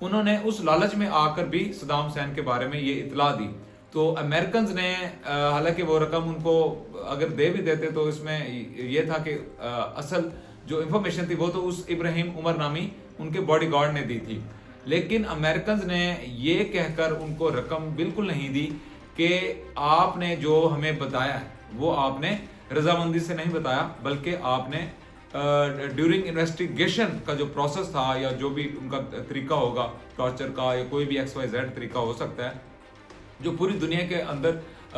انہوں نے اس لالچ میں آ کر بھی صدام حسین کے بارے میں یہ اطلاع دی. تو امریکنز نے حالانکہ وہ رقم ان کو اگر دے بھی دیتے تو اس میں یہ تھا کہ اصل جو انفارمیشن تھی وہ تو اس ابراہیم عمر نامی ان کے باڈی گارڈ نے دی تھی. لیکن امریکنز نے یہ کہہ کر ان کو رقم بالکل نہیں دی کہ آپ نے جو ہمیں بتایا ہے وہ آپ نے رضامندی سے نہیں بتایا، بلکہ آپ نے ڈیورنگ انویسٹیگیشن کا جو پروسیس تھا یا جو بھی ان کا طریقہ ہوگا ٹارچر کا یا کوئی بھی XYZ طریقہ ہو سکتا ہے، جو پوری دنیا کے اندر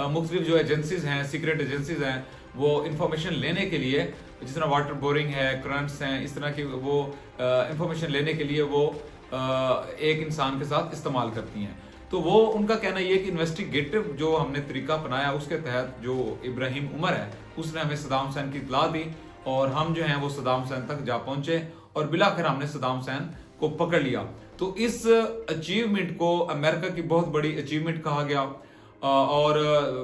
مختلف جو ایجنسیز ہیں، سیکرٹ ایجنسیز ہیں، وہ انفارمیشن لینے کے لیے جس طرح واٹر بورنگ ہے، کرنٹس ہیں، اس طرح کی وہ انفارمیشن لینے کے لیے وہ ایک انسان کے ساتھ استعمال کرتی ہیں. تو وہ ان کا کہنا یہ کہ انویسٹیگیٹو جو ہم نے طریقہ اپنایا اس کے تحت جو ابراہیم عمر ہے اس نے ہمیں صدام حسین کی اطلاع دی اور ہم جو ہیں وہ صدام حسین تک جا پہنچے اور بالآخر ہم نے صدام حسین کو پکڑ لیا. تو اس اچیومنٹ کو امریکہ کی بہت بڑی اچیومنٹ کہا گیا اور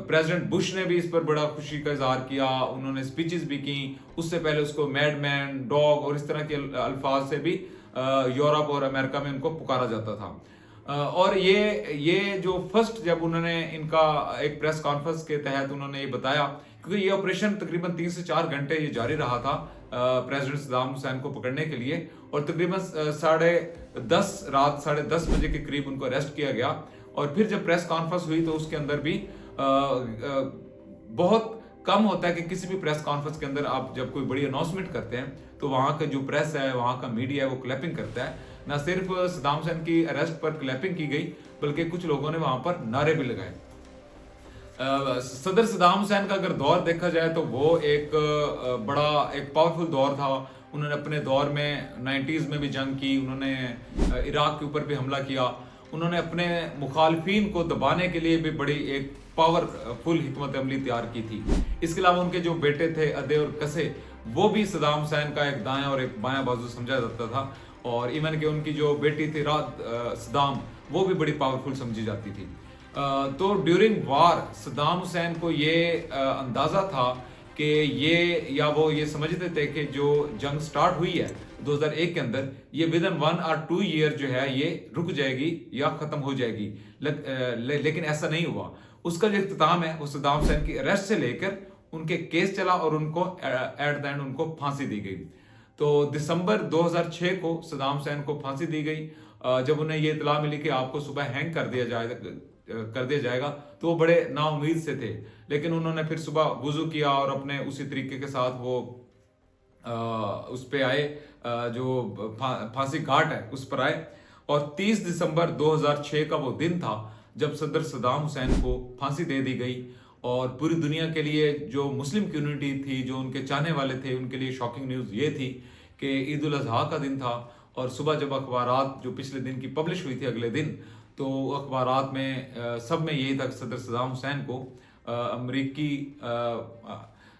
پریزیڈنٹ بش نے بھی اس پر بڑا خوشی کا اظہار کیا. انہوں نے اسپیچز بھی کی. اس سے پہلے اس کو میڈ مین، ڈاگ اور اس طرح کے الفاظ سے بھی یورپ اور امریکہ میں ان کو پکارا جاتا تھا. اور یہ جو فرسٹ جب انہوں نے ان کا ایک پریس کانفرنس کے تحت انہوں نے یہ بتایا، کیونکہ یہ آپریشن تقریباً 3 سے 4 گھنٹے یہ جاری رہا تھا پریزیڈنٹ صدام حسین کو پکڑنے کے لیے، اور تقریباً رات 10:30 بجے کے قریب ان کو اریسٹ کیا گیا. اور پھر جب پریس کانفرنس ہوئی تو اس کے اندر بھی بہت کم ہوتا ہے کہ کسی بھی پریس کانفرنس کے اندر آپ جب کوئی بڑی اناؤنسمنٹ کرتے ہیں تو وہاں کا جو پریس ہے، وہاں کا میڈیا ہے، وہ کلیپنگ کرتا ہے. نہ صرف صدام حسین کی اریسٹ پر کلیپنگ کی گئی بلکہ کچھ لوگوں نے وہاں پر نعرے بھی لگائے. صدر صدام حسین کا اگر دور دیکھا جائے تو وہ ایک بڑا ایک پاورفل دور تھا. انہوں نے اپنے دور میں 90s میں بھی جنگ کی، انہوں نے عراق کے اوپر بھی حملہ کیا، انہوں نے اپنے مخالفین کو دبانے کے لیے بھی بڑی ایک پاورفل حکمت عملی تیار کی تھی. اس کے علاوہ ان کے جو بیٹے تھے ادے اور کسے، وہ بھی صدام حسین کا ایک دائیں اور ایک بایاں بازو سمجھا جاتا تھا. اور ایون کہ ان کی جو بیٹی تھی رات صدام، وہ بھی بڑی پاورفل سمجھی جاتی تھی. تو ڈیورنگ وار صدام حسین کو یہ اندازہ تھا کہ وہ یہ سمجھتے تھے کہ جو جنگ سٹارٹ ہوئی ہے 2001 کے اندر، یہ within 1 or 2 year جو ہے یہ رک جائے گی یا ختم ہو جائے گی. لیکن ایسا نہیں ہوا. اس کا جو اختتام ہے وہ صدام حسین کی اریسٹ سے لے کر ان کے کیس چلا اور ان کو ایٹ دا اینڈ ان کو پھانسی دی گئی. تو دسمبر 2006 کو صدام حسین کو پھانسی دی گئی. جب انہیں یہ اطلاع ملی کہ آپ کو صبح ہینگ کر دیا جائے گا تو وہ بڑے نا امید سے تھے، لیکن انہوں نے پھر صبح وضو کیا اور اپنے اسی طریقے کے ساتھ وہ اس پہ آئے، جو پھانسی گھاٹ ہے اس پر آئے. اور 30 دسمبر 2006 کا وہ دن تھا جب صدر صدام حسین کو پھانسی دے دی گئی. اور پوری دنیا کے لیے جو مسلم کمیونٹی تھی، جو ان کے چاہنے والے تھے، ان کے لیے شاکنگ نیوز یہ تھی کہ عید الاضحیٰ کا دن تھا. اور صبح جب اخبارات جو پچھلے دن کی پبلش ہوئی تھی اگلے دن، تو اخبارات میں سب میں یہی تھا کہ صدر صدام حسین کو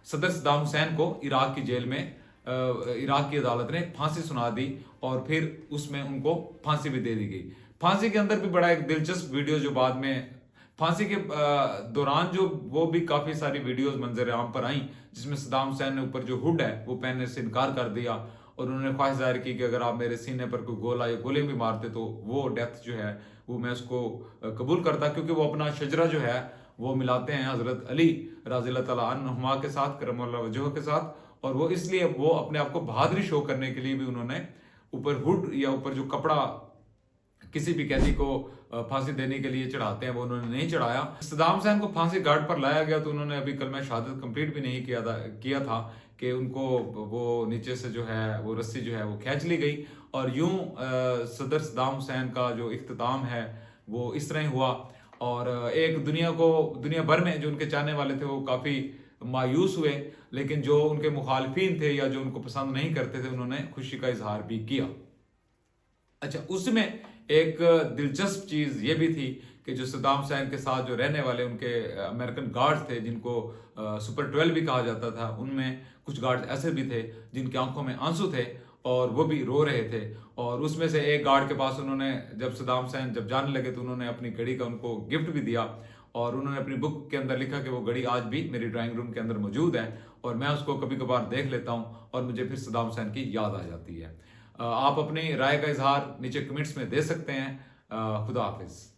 صدر صدام حسین کو عراق کی جیل میں عراق کی عدالت نے پھانسی سنا دی اور پھر اس میں ان کو پھانسی بھی دے دی گئی. پھانسی کے اندر بھی بڑا ایک دلچسپ ویڈیو جو بعد میں پھانسی کے دوران جو وہ بھی کافی ساری ویڈیوز منظر عام پر آئیں، جس میں صدام حسین نے اوپر جو ہوڈ ہے وہ پہننے سے انکار کر دیا اور انہوں نے خواہش ظاہر کی کہ اگر آپ میرے سینے پر کوئی گولا یا گولے بھی مارتے تو وہ ڈیتھ جو ہے وہ میں اس کو قبول کرتا، کیونکہ وہ اپنا شجرہ جو ہے وہ ملاتے ہیں حضرت علی رضی اللہ تعالیٰ عنہما کے ساتھ، کرم اللہ وجہہ کے ساتھ. اور وہ اس لیے وہ اپنے آپ کو بہادری شو کرنے کے لیے بھی انہوں نے اوپر ہوڈ یا اوپر جو کپڑا کسی بھی قیدی کو پھانسی دینے کے لیے چڑھاتے ہیں وہ انہوں نے نہیں چڑھایا. صدام حسین کو پھانسی گھاٹ پر لایا گیا تو انہوں نے ابھی کلمہ شہادت کمپلیٹ بھی نہیں کیا تھا کہ ان کو وہ نیچے سے جو ہے وہ رسی جو ہے وہ کھینچ لی گئی. اور یوں صدر صدام حسین کا جو اختتام ہے وہ اس طرح ہوا. اور ایک دنیا بھر میں جو ان کے چاہنے والے تھے وہ کافی مایوس ہوئے، لیکن جو ان کے مخالفین تھے یا جو ان کو پسند نہیں کرتے تھے انہوں نے خوشی کا اظہار بھی کیا. اچھا، اس میں ایک دلچسپ چیز یہ بھی تھی کہ جو صدام حسین کے ساتھ جو رہنے والے ان کے امریکن گارڈز تھے جن کو سپر 12 بھی کہا جاتا تھا، ان میں کچھ گارڈز ایسے بھی تھے جن کی آنکھوں میں آنسو تھے اور وہ بھی رو رہے تھے. اور اس میں سے ایک گارڈ کے پاس انہوں نے جب صدام حسین جب جانے لگے تو انہوں نے اپنی گھڑی کا ان کو گفٹ بھی دیا اور انہوں نے اپنی بک کے اندر لکھا کہ وہ گھڑی آج بھی میری ڈرائنگ روم کے اندر موجود ہے اور میں اس کو کبھی کبھار دیکھ لیتا ہوں اور مجھے پھر صدام حسین کی یاد آ جاتی ہے. آپ اپنی رائے کا اظہار نیچے کمنٹس میں دے سکتے ہیں. خدا حافظ.